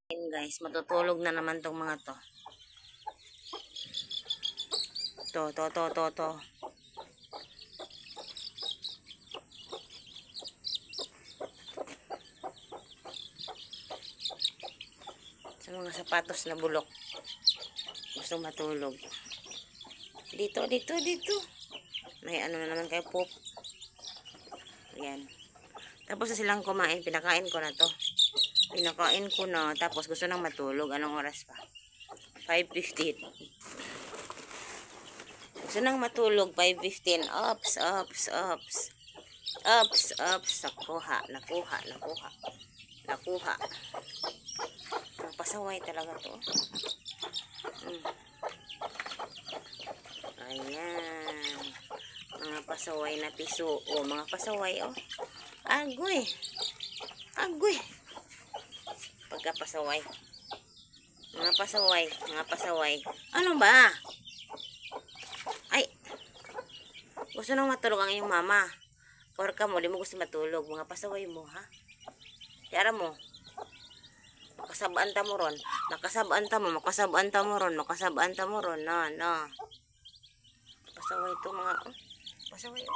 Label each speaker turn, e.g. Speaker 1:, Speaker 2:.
Speaker 1: Ayan guys, matutulog na naman tong mga to. To. Sa mga sapatos na bulok. Gusto matulog. Dito. May ano na naman kay Pop. Ayan. Tapos na silang kumain, pinakain ko na to. Pinakain ko na, tapos gusto nang matulog. Anong oras pa? 5:15. Gusto nang matulog, 5:15. Ops. Nakuha. Ang pasaway talaga to. Ayan. Mga pasaway na piso. O, mga pasaway, oh. Agoy. Pagkapasaway. Mga pasaway. Ano ba? Ay. Gusto nang matulog ang iyong mama. Porka mo, di mo gusto matulog. Mga pasaway mo, ha? Tiara mo. Makasabaan ta mo ron. No. Pasaway to mga, pasaway.